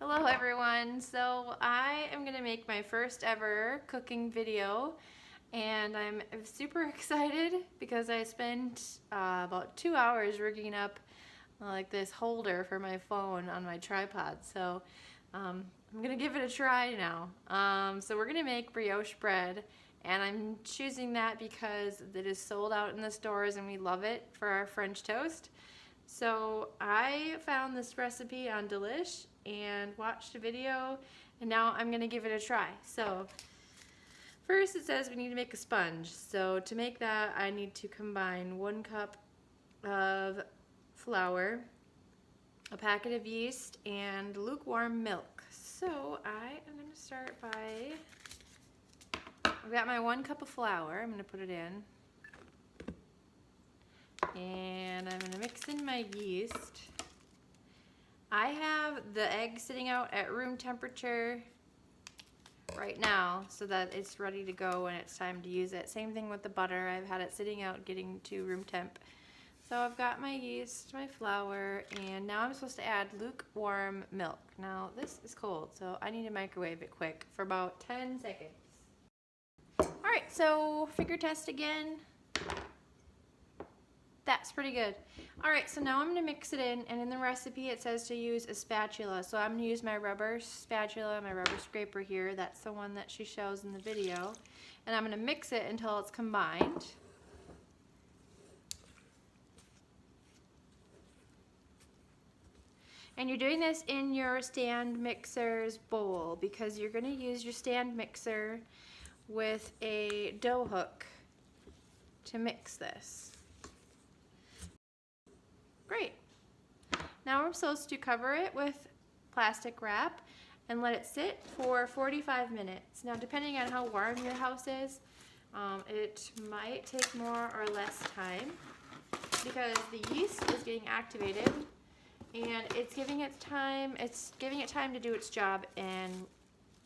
Hello everyone. So I am going to make my first ever cooking video and I'm super excited because I spent about 2 hours rigging up like this holder for my phone on my tripod. So I'm going to give it a try now. So we're going to make brioche bread, and I'm choosing that because it is sold out in the stores and we love it for our French toast. So I found this recipe on Delish and watched a video, and now I'm gonna give it a try. So first it says we need to make a sponge. So to make that I need to combine 1 cup of flour, a packet of yeast, and lukewarm milk. So I am gonna start by, I've got my 1 cup of flour. I'm gonna put it in. And I'm going to mix in my yeast. I have the egg sitting out at room temperature right now so that it's ready to go when it's time to use it. Same thing with the butter. I've had it sitting out getting to room temp. So I've got my yeast, my flour, and now I'm supposed to add lukewarm milk. Now this is cold, so I need to microwave it quick for about 10 seconds. Alright, so figure test again. That's pretty good. Alright, so now I'm going to mix it in, and in the recipe it says to use a spatula. So I'm going to use my rubber spatula, my rubber scraper here. That's the one that she shows in the video. And I'm going to mix it until it's combined. And you're doing this in your stand mixer's bowl because you're going to use your stand mixer with a dough hook to mix this. Great. Now we're supposed to cover it with plastic wrap and let it sit for 45 minutes. Now depending on how warm your house is, it might take more or less time because the yeast is getting activated and it's giving it time to do its job and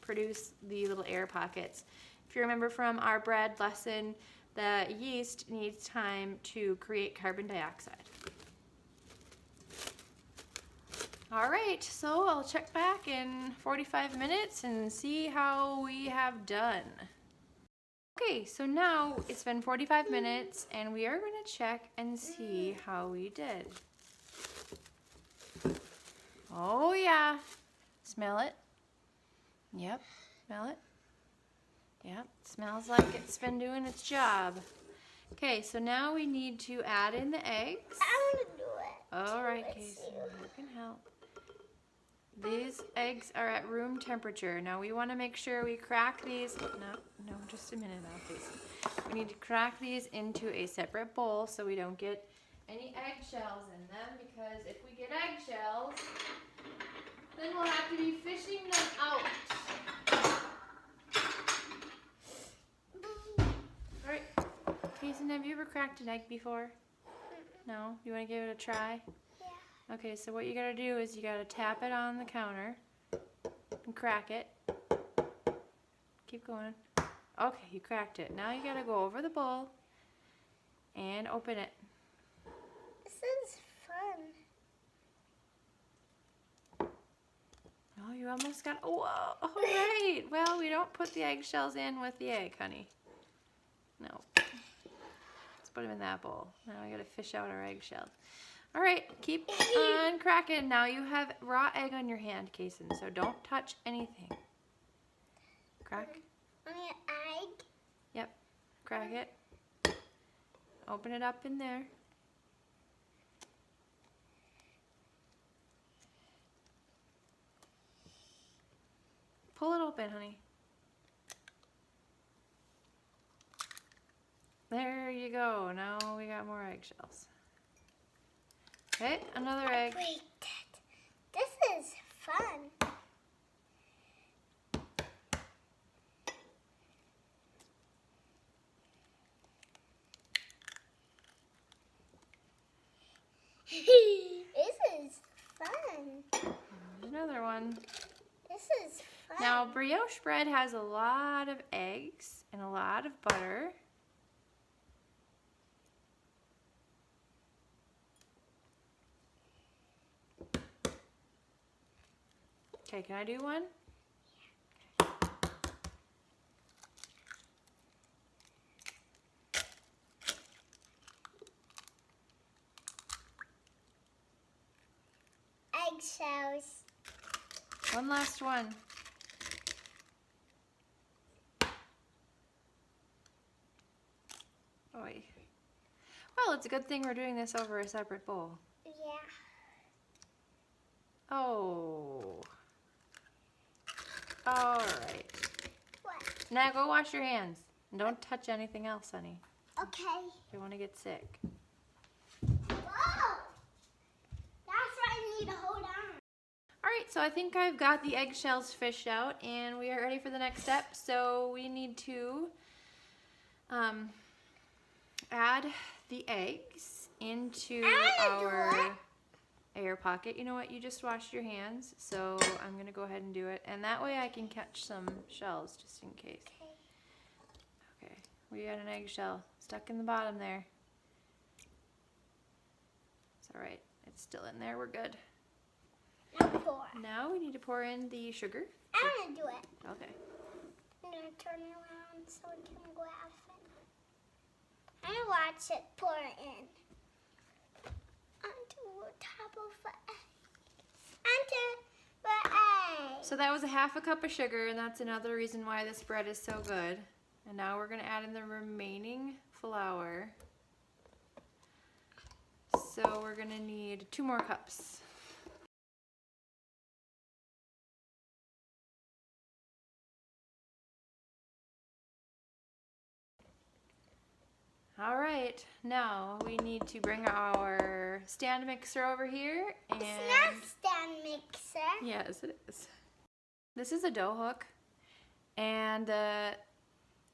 produce the little air pockets. If you remember from our bread lesson, the yeast needs time to create carbon dioxide. Alright, so I'll check back in 45 minutes and see how we have done. Okay, so now it's been 45 minutes and we are going to check and see how we did. Oh yeah, smell it. Yep, smell it. Yep, smells like it's been doing its job. Okay, so now we need to add in the eggs. I want to do it. Alright, Casey, you can help. These eggs are at room temperature. Now we want to make sure we crack these. No, just a minute now, please. We need to crack these into a separate bowl so we don't get any eggshells in them, because if we get eggshells, then we'll have to be fishing them out. Alright, Kason, have you ever cracked an egg before? No? You want to give it a try? Okay, so what you gotta do is you gotta tap it on the counter and crack it. Keep going. Okay, you cracked it. Now you gotta go over the bowl and open it. This is fun. Oh, you almost got, whoa, all right. Well, we don't put the eggshells in with the egg, honey. No. Let's put them in that bowl. Now we gotta fish out our eggshells. All right, keep on cracking. Now you have raw egg on your hand, Kason, so don't touch anything. Crack. On your egg? Yep, crack it. Open it up in there. Pull it open, honey. There you go. Now we got more eggshells. Okay, another egg. Wait, this is fun. This is fun. There's another one. This is fun. Now, brioche bread has a lot of eggs and a lot of butter. Okay, can I do one? Eggshells. One last one. Oy. Well, it's a good thing we're doing this over a separate bowl. Yeah. Oh. All right. What? Now go wash your hands. And don't touch anything else, honey. Okay. You want to get sick. Whoa! That's why I need to hold on. All right, so I think I've got the eggshells fished out, and we are ready for the next step. So we need to add the eggs into our air pocket. You know what? You just washed your hands, so I'm going to go ahead and do it. And that way I can catch some shells just in case. Okay, we got an eggshell stuck in the bottom there. It's all right. It's still in there. We're good. Now pour. Now we need to pour in the sugar. I'm going to do it. Okay. I'm going to turn it around so it can grab it. I'm going to watch it pour in. Onto the top of the egg. Onto the egg. So that was a half a cup of sugar, and that's another reason why this bread is so good. And now we're going to add in the remaining flour. So we're going to need 2 more cups. All right, now we need to bring our stand mixer over here. And It's not stand mixer. yes, it is. This is a dough hook, and the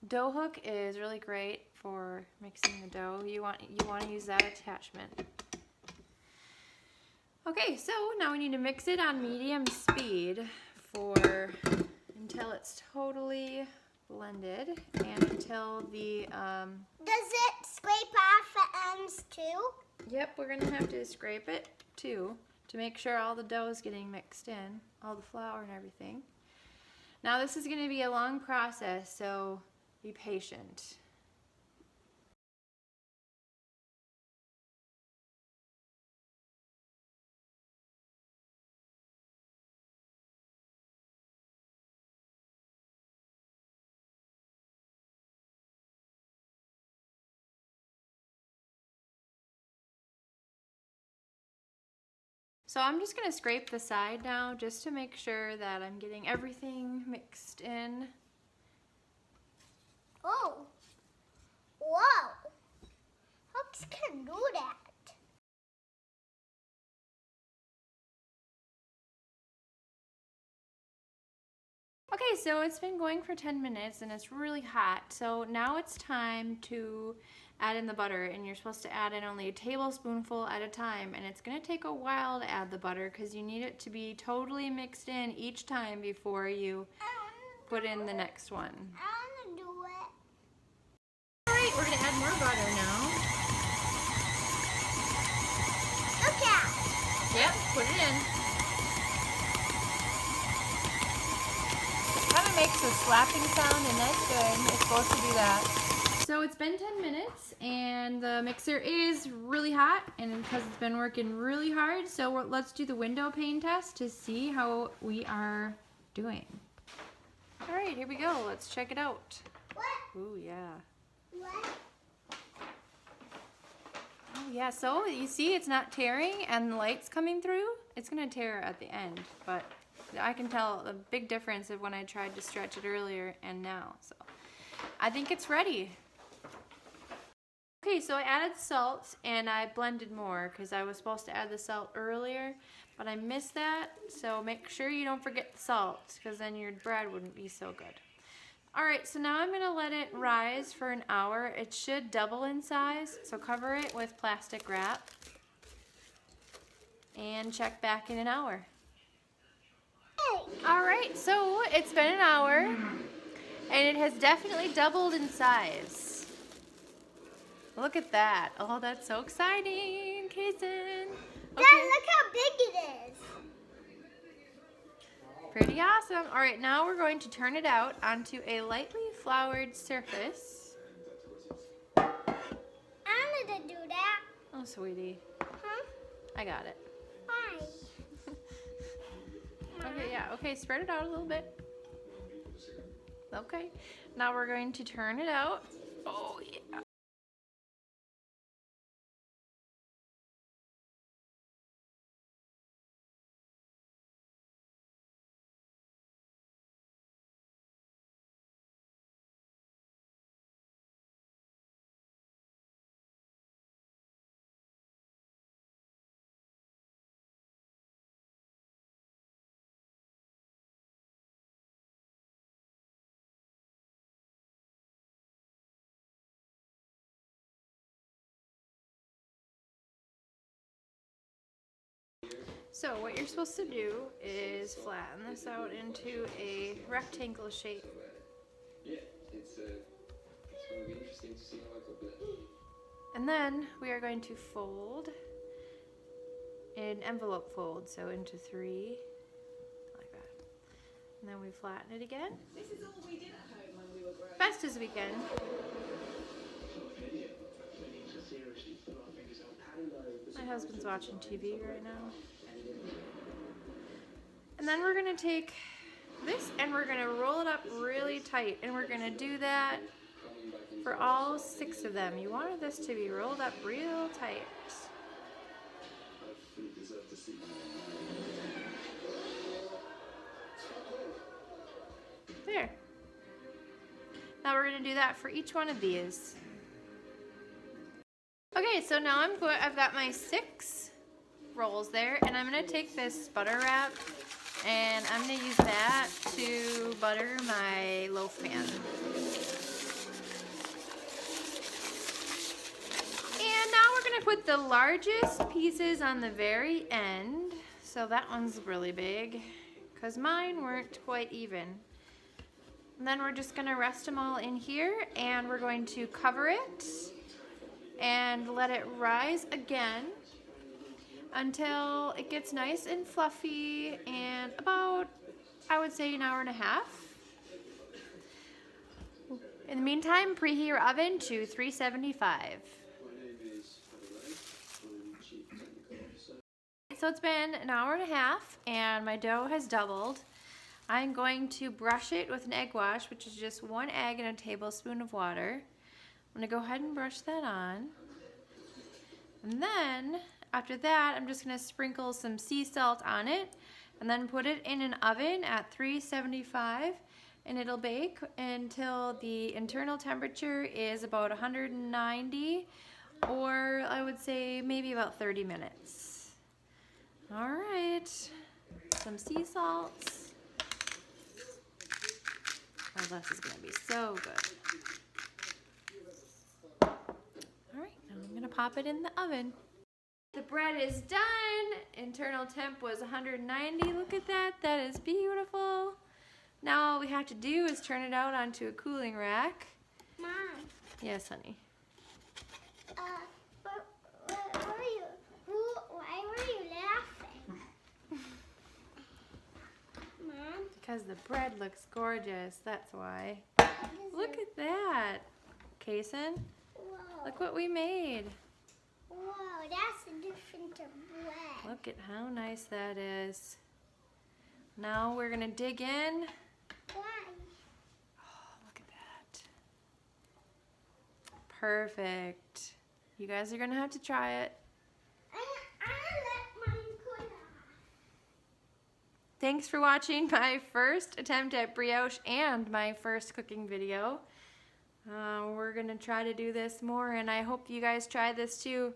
dough hook is really great for mixing the dough. You want to use that attachment. Okay, so now we need to mix it on medium speed until it's totally blended and until the Does it scrape off the ends too? Yep, we're gonna have to scrape it too to make sure all the dough is getting mixed in, all the flour and everything. Now this is gonna be a long process, so be patient. So I'm just gonna scrape the side now just to make sure that I'm getting everything mixed in. Oh. Whoa. Hooks can do that. Okay, so it's been going for 10 minutes and it's really hot. So now it's time to add in the butter, and you're supposed to add in only a tablespoonful at a time, and it's gonna take a while to add the butter because you need it to be totally mixed in each time before you put in the next one. I want to do it. All right, we're gonna add more butter now. Look out. Yep, put it in. It kind of makes a slapping sound, and that's good. It's supposed to do that. So it's been 10 minutes, and the mixer is really hot, and because it's been working really hard, so let's do the window pane test to see how we are doing. All right, here we go. Let's check it out. What? Ooh, yeah. What? Oh, yeah, so you see it's not tearing and the light's coming through. It's gonna tear at the end, but I can tell a big difference of when I tried to stretch it earlier and now. So I think it's ready. Okay, so I added salt and I blended more because I was supposed to add the salt earlier, but I missed that. So make sure you don't forget the salt because then your bread wouldn't be so good. All right, so now I'm gonna let it rise for an hour. It should double in size, so cover it with plastic wrap and check back in an hour. Hey. All right, so it's been an hour and it has definitely doubled in size. Look at that. Oh, that's so exciting, Kason. Dad, look how big it is. Pretty awesome. All right, now we're going to turn it out onto a lightly floured surface. I wanted to do that. Oh, sweetie. Huh? I got it. Why? Okay, yeah. Okay, spread it out a little bit. Okay. Now we're going to turn it out. Oh, yeah. So what you're supposed to do is flatten this out into a rectangle shape. Yeah, it's going to be interesting to see how I cook that. And then we are going to fold an envelope fold, so into 3, like that. And then we flatten it again. This is all we did at home when we were growing up. Best as we can. My husband's watching TV right now. And then we're going to take this and we're going to roll it up really tight. And we're going to do that for all 6 of them. You wanted this to be rolled up real tight. There. Now we're going to do that for each one of these. Okay, so now I've got my 6 rolls there, and I'm going to take this butter wrap and I'm going to use that to butter my loaf pan. And now we're going to put the largest pieces on the very end. So that one's really big because mine weren't quite even. And then we're just going to rest them all in here and we're going to cover it and let it rise again until it gets nice and fluffy and about, I would say, an hour and a half. In the meantime, preheat your oven to 375. So it's been an hour and a half and my dough has doubled. I'm going to brush it with an egg wash, which is just 1 egg and a tablespoon of water. I'm going to go ahead and brush that on. And then, after that, I'm just going to sprinkle some sea salt on it and then put it in an oven at 375, and it'll bake until the internal temperature is about 190, or I would say maybe about 30 minutes. All right, some sea salts. Oh, this is going to be so good. Alright, now I'm going to pop it in the oven. The bread is done. Internal temp was 190. Look at that. That is beautiful. Now all we have to do is turn it out onto a cooling rack. Mom. Yes, honey. Where were you? Why were you laughing? Mom? Because the bread looks gorgeous. That's why. Look at that. Kason, Whoa. look what we made. Whoa, that's a different bread. Look at how nice that is. Now we're going to dig in. Why? Oh, look at that. Perfect. You guys are going to have to try it. I let mine cool off. Thanks for watching my first attempt at brioche and my first cooking video. We're going to try to do this more, and I hope you guys try this too.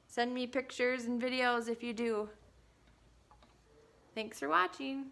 Send me pictures and videos if you do. Thanks for watching.